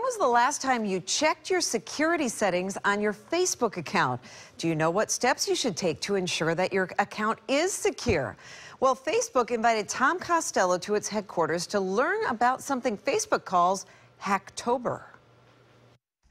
was the last time you checked your security settings on your Facebook account? Do you know what steps you should take to ensure that your account is secure? Well, Facebook invited Tom Costello to its headquarters to learn about something Facebook calls Hacktober.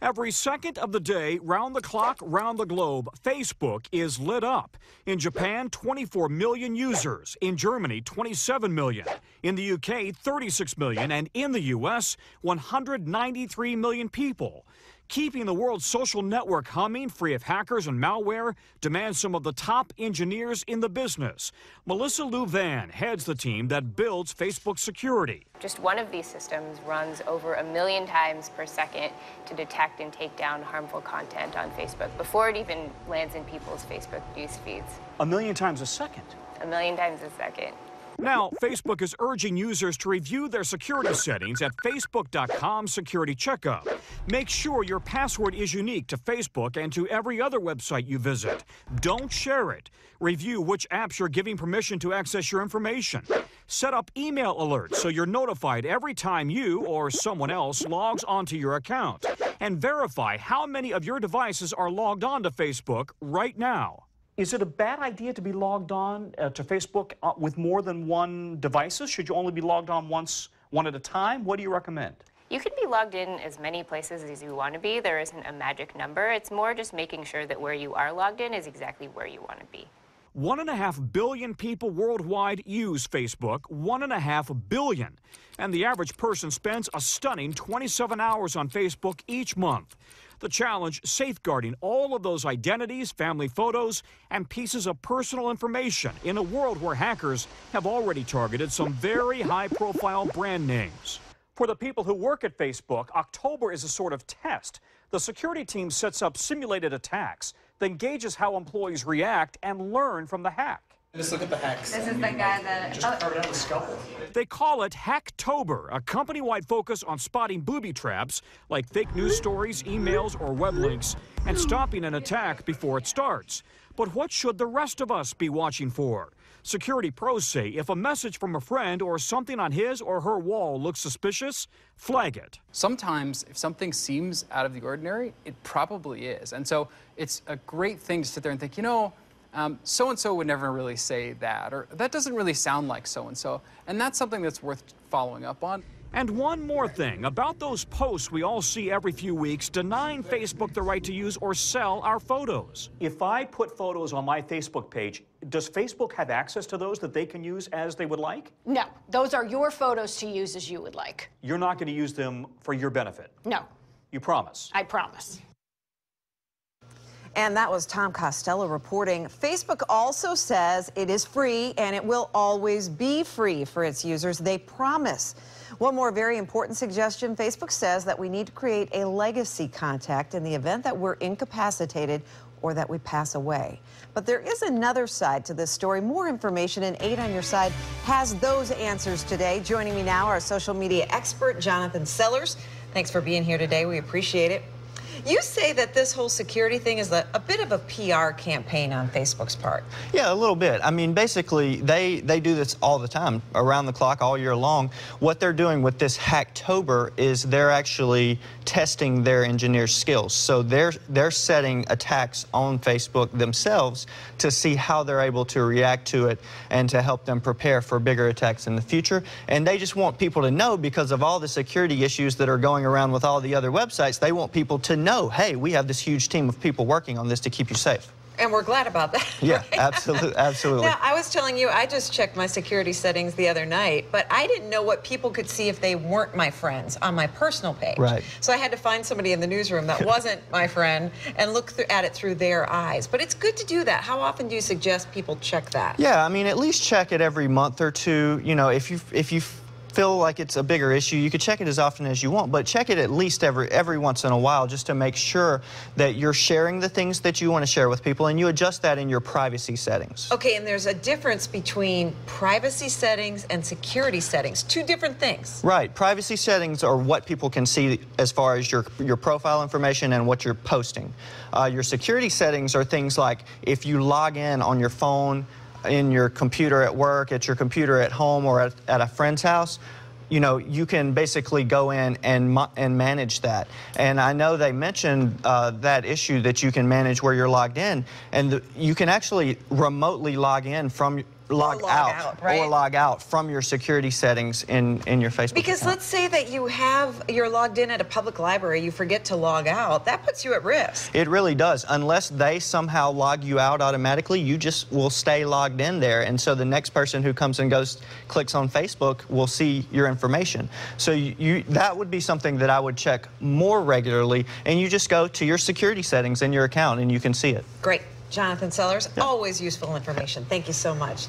Every second of the day, round the clock, round the globe, Facebook is lit up. In Japan, 24 million users. In Germany, 27 million. In the UK, 36 million. And in the US, 193 million people. Keeping the world's social network humming, free of hackers and malware, demands some of the top engineers in the business. Melissa Louvain heads the team that builds Facebook security. Just one of these systems runs over 1 million times per second to detect and take down harmful content on Facebook before it even lands in people's Facebook news feeds. 1 million times a second? 1 million times a second. Now, Facebook is urging users to review their security settings at facebook.com security checkup. Make sure your password is unique to Facebook and to every other website you visit. Don't share it. Review which apps you're giving permission to access your information. Set up email alerts so you're notified every time you or someone else logs onto your account. And verify how many of your devices are logged on to Facebook right now. Is it a bad idea to be logged on to Facebook with more than one devices? Should you only be logged on one at a time? What do you recommend? You can be logged in as many places as you want to be. There isn't a magic number. It's more just making sure that where you are logged in is exactly where you want to be. 1.5 billion people worldwide use Facebook, 1.5 billion. And the average person spends a stunning 27 hours on Facebook each month. The challenge, safeguarding all of those identities, family photos, and pieces of personal information in a world where hackers have already targeted some very high-profile brand names. For the people who work at Facebook, October is a sort of test. The security team sets up simulated attacks, then gauges how employees react and learn from the hack. Just look at the hacks. This is the guy that just carved out with a scalpel. They call it Hacktober, a company-wide focus on spotting booby traps like fake news stories, emails, or web links, and stopping an attack before it starts. But what should the rest of us be watching for? Security pros say if a message from a friend or something on his or her wall looks suspicious, flag it. Sometimes, if something seems out of the ordinary, it probably is. And so it's a great thing to sit there and think, you know, so-and-so would never really say that, or that doesn't really sound like so-and-so. And that's something that's worth following up on. And one more thing about those posts we all see every few weeks denying Facebook the right to use or sell our photos. If I put photos on my Facebook page, does Facebook have access to those that they can use as they would like? No, those are your photos to use as you would like. You're not going to use them for your benefit? No. You promise? I promise. And that was Tom Costello reporting. Facebook also says it is free and it will always be free for its users. They promise. One more very important suggestion, Facebook says that we need to create a legacy contact in the event that we're incapacitated or that we pass away. But there is another side to this story. More information, and 8 on Your Side has those answers today. Joining me now, our social media expert, Jonathan Sellers. Thanks for being here today. We appreciate it. You say that this whole security thing is a bit of a PR campaign on Facebook's part. Yeah, a little bit. I mean, basically, they do this all the time, around the clock, all year long. What they're doing with this Hacktober is they're actually testing their engineers' skills. So they're setting attacks on Facebook themselves to see how they're able to react to it and to help them prepare for bigger attacks in the future. And they just want people to know, because of all the security issues that are going around with all the other websites, they want people to know, hey, we have this huge team of people working on this to keep you safe. And we're glad about that. Yeah, right? absolutely, absolutely. Now, I was telling you, I just checked my security settings the other night, but I didn't know what people could see if they weren't my friends on my personal page. Right. So I had to find somebody in the newsroom that wasn't my friend and look at it through their eyes. But it's good to do that. How often do you suggest people check that? Yeah, I mean, at least check it every month or two. You know, if you feel like it's a bigger issue, you could check it as often as you want, but check it at least every once in a while, just to make sure that you're sharing the things that you want to share with people, and you adjust that in your privacy settings. Okay, and there's a difference between privacy settings and security settings. Two different things. Right. Privacy settings are what people can see as far as your profile information and what you're posting. Your security settings are things like if you log in on your phone, in your computer at work, at your computer at home, or at a friend's house, you know, you can basically go in and manage that. And I know they mentioned that issue that you can manage where you're logged in, and you can actually remotely log in from log out, right? Or log out from your security settings in your Facebook Because account. let's say that you're logged in at a public library, you forget to log out, that puts you at risk. It really does. Unless they somehow log you out automatically, you just will stay logged in there. And so the next person who comes and clicks on Facebook will see your information. So that would be something that I would check more regularly. And you just go to your security settings in your account and you can see it. Great. Jonathan Sellers, always useful information. Thank you so much. Let's